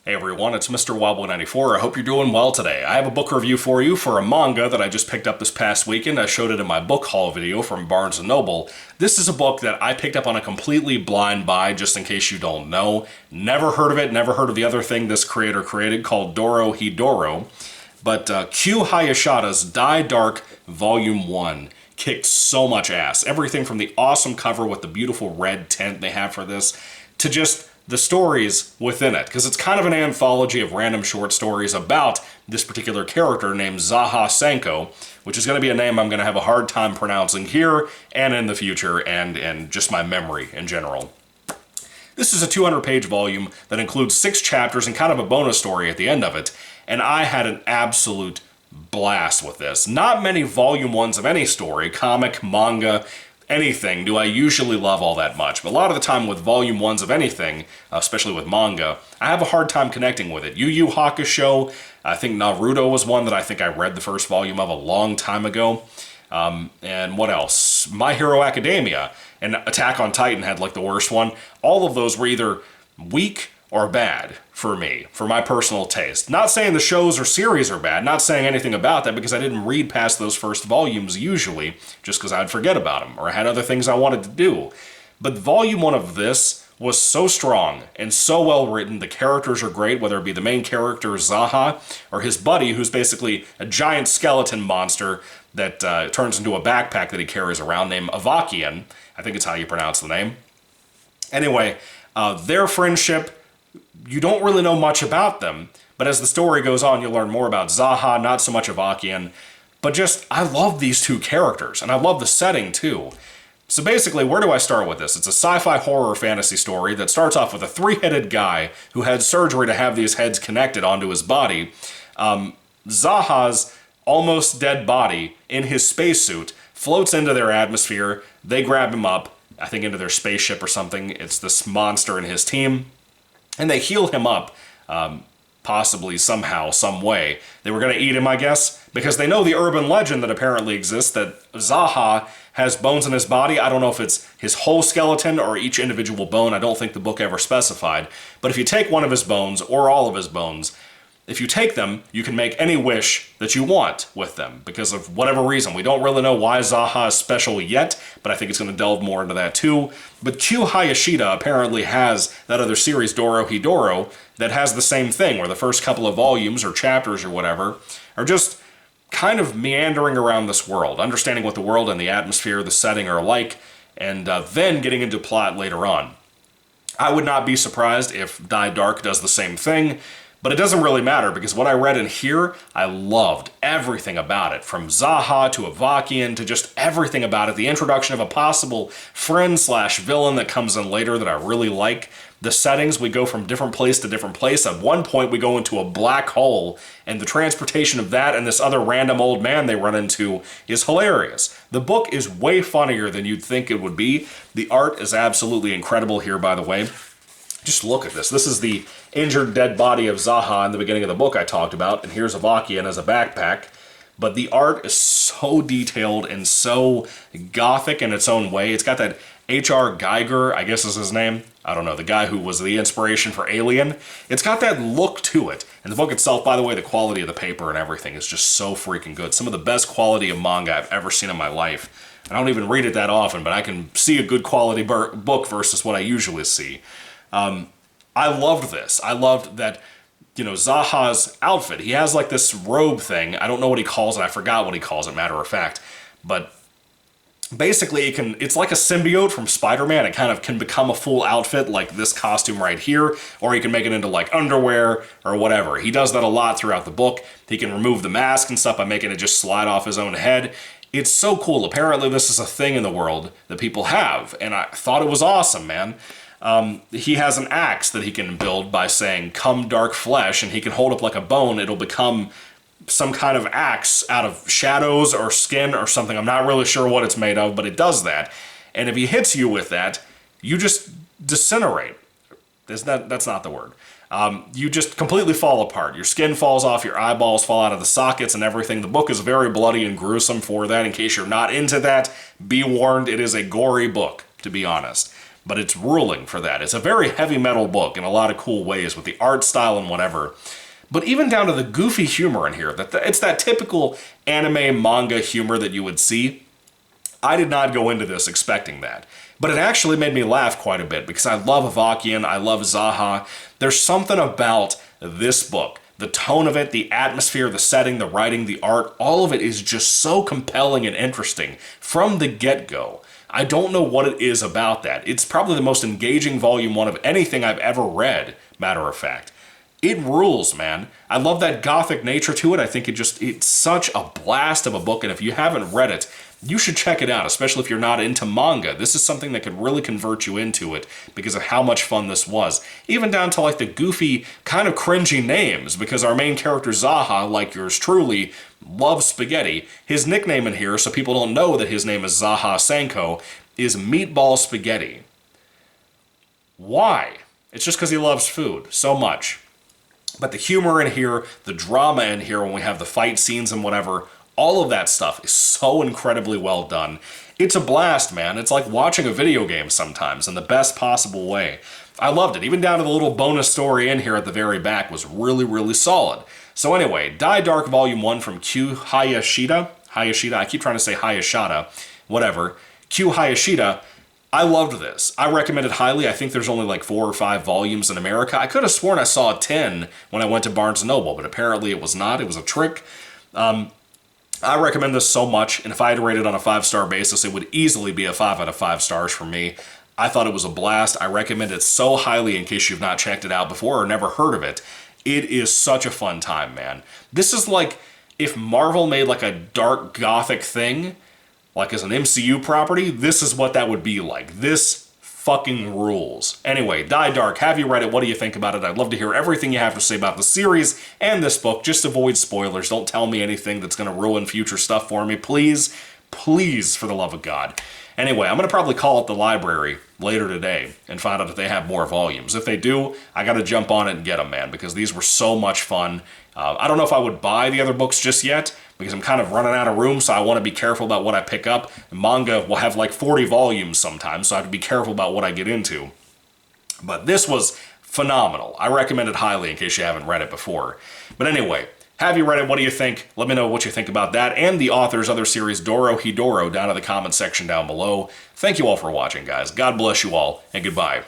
Hey everyone, it's Mr. Wobble94. I hope you're doing well today. I have a book review for you for a manga that I just picked up this past weekend. I showed it in my book haul video from Barnes & Noble. This is a book that I picked up on a completely blind buy, just in case you don't know. Never heard of it, never heard of the other thing this creator created called Doro Hidoro. But Q Hayashada's Die Dark Volume 1 kicked so much ass. Everything from the awesome cover with the beautiful red tint they have for this, to just the stories within it, because it's kind of an anthology of random short stories about this particular character named Zaha Senko, which is going to be a name I'm going to have a hard time pronouncing here and in the future, and just my memory in general. This is a 200-page volume that includes 6 chapters and kind of a bonus story at the end of it, and I had an absolute blast with this. Not many volume 1s of any story, comic, manga, anything, do I usually love all that much. But a lot of the time with volume 1s of anything, especially with manga, I have a hard time connecting with it. Yu Yu Hakusho, I think Naruto was one that I think I read the first volume of a long time ago. And what else? My Hero Academia and Attack on Titan had like the worst one. All of those were either weak or bad for me, for my personal taste. Not saying the shows or series are bad, not saying anything about that, because I didn't read past those first volumes usually, just because I'd forget about them, or I had other things I wanted to do. But volume 1 of this was so strong and so well written. The characters are great, whether it be the main character, Zaha, or his buddy, who's basically a giant skeleton monster that turns into a backpack that he carries around, named Avakian. I think it's how you pronounce the name. Anyway, their friendship, you don't really know much about them, but as the story goes on, you'll learn more about Zaha, not so much Avakian. But just, I love these two characters, and I love the setting too. So basically, where do I start with this? It's a sci-fi horror fantasy story that starts off with a 3-headed guy who had surgery to have these heads connected onto his body. Zaha's almost dead body in his spacesuit floats into their atmosphere. They grab him up, I think into their spaceship or something. It's this monster and his team. And they heal him up, possibly, somehow, some way. They were going to eat him, I guess, because they know the urban legend that apparently exists that Zaha has bones in his body. I don't know if it's his whole skeleton or each individual bone. I don't think the book ever specified. But if you take one of his bones, or all of his bones, if you take them, you can make any wish that you want with them, because of whatever reason. We don't really know why Zaha is special yet, but I think it's going to delve more into that too. But Q Hayashida apparently has that other series, Doro Hidoro, that has the same thing, where the first couple of volumes or chapters or whatever are just kind of meandering around this world, understanding what the world and the atmosphere, the setting are like, and then getting into plot later on. I would not be surprised if Die Dark does the same thing, but it doesn't really matter, because what I read in here, I loved everything about it. From Zaha to Avakian to just everything about it. The introduction of a possible friend/villain that comes in later that I really like. The settings, we go from different place to different place. At one point, we go into a black hole, and the transportation of that and this other random old man they run into is hilarious. The book is way funnier than you'd think it would be. The art is absolutely incredible here, by the way. Just look at this. This is the injured dead body of Zaha in the beginning of the book I talked about, and here's Avakian as a backpack. But the art is so detailed and so gothic in its own way. It's got that H.R. Geiger, I guess is his name. I don't know, the guy who was the inspiration for Alien. It's got that look to it. And the book itself, by the way, the quality of the paper and everything is just so freaking good. Some of the best quality of manga I've ever seen in my life. I don't even read it that often, but I can see a good quality book versus what I usually see. I loved this. I loved that, Zaha's outfit. He has like this robe thing. I don't know what he calls it. I forgot what he calls it, matter of fact. But basically, it's like a symbiote from Spider-Man. It kind of can become a full outfit like this costume right here, or he can make it into like underwear or whatever. He does that a lot throughout the book. He can remove the mask and stuff by making it just slide off his own head. It's so cool. Apparently, this is a thing in the world that people have, and I thought it was awesome, man. He has an axe that he can build by saying, "Come dark flesh," and he can hold up like a bone. It'll become some kind of axe out of shadows or skin or something. I'm not really sure what it's made of, but it does that. And if he hits you with that, you just disintegrate. That's not the word. You just completely fall apart. Your skin falls off, your eyeballs fall out of the sockets and everything. The book is very bloody and gruesome for that. In case you're not into that, be warned, it is a gory book, to be honest. but it's ruling for that. It's a very heavy metal book in a lot of cool ways with the art style and whatever. But even down to the goofy humor in here, it's that typical anime manga humor that you would see. I did not go into this expecting that. But it actually made me laugh quite a bit because I love Avakian, I love Zaha. There's something about this book. The tone of it, the atmosphere, the setting, the writing, the art, all of it is just so compelling and interesting from the get-go. I don't know what it is about that. It's probably the most engaging volume 1 of anything I've ever read, matter of fact. It rules, man. I love that gothic nature to it. I think it's such a blast of a book, and if you haven't read it, you should check it out, especially if you're not into manga. This is something that could really convert you into it because of how much fun this was. Even down to like the goofy, kind of cringy names, because our main character Zaha, like yours truly, loves spaghetti. His nickname in here, so people don't know that his name is Zaha Senko, is Meatball Spaghetti. Why? It's just because he loves food so much. But the humor in here, the drama in here when we have the fight scenes and whatever, all of that stuff is so incredibly well done. It's a blast, man. It's like watching a video game sometimes in the best possible way. I loved it. Even down to the little bonus story in here at the very back was really, really solid. So anyway, Die Dark Volume 1 from Q Hayashida. I keep trying to say Hayashida. Whatever. Q Hayashida. I loved this. I recommend it highly. I think there's only like 4 or 5 volumes in America. I could have sworn I saw 10 when I went to Barnes & Noble, but apparently it was not. It was a trick. I recommend this so much, and if I had to rate it on a 5-star basis, it would easily be a 5 out of 5 stars for me. I thought it was a blast. I recommend it so highly in case you've not checked it out before or never heard of it. It is such a fun time, man. This is like if Marvel made like a dark gothic thing, like as an MCU property, this is what that would be like. This fucking rules. Anyway, Die Dark, have you read it? What do you think about it? I'd love to hear everything you have to say about the series and this book. Just avoid spoilers. Don't tell me anything that's going to ruin future stuff for me. Please, please, for the love of God. Anyway, I'm going to probably call up the library later today and find out if they have more volumes. If they do, I got to jump on it and get them, man, because these were so much fun. I don't know if I would buy the other books just yet, because I'm kind of running out of room, so I want to be careful about what I pick up. Manga will have like 40 volumes sometimes, so I have to be careful about what I get into. But this was phenomenal. I recommend it highly in case you haven't read it before. But anyway, have you read it? What do you think? Let me know what you think about that and the author's other series, Doro Hidoro, down in the comment section down below. Thank you all for watching, guys. God bless you all, and goodbye.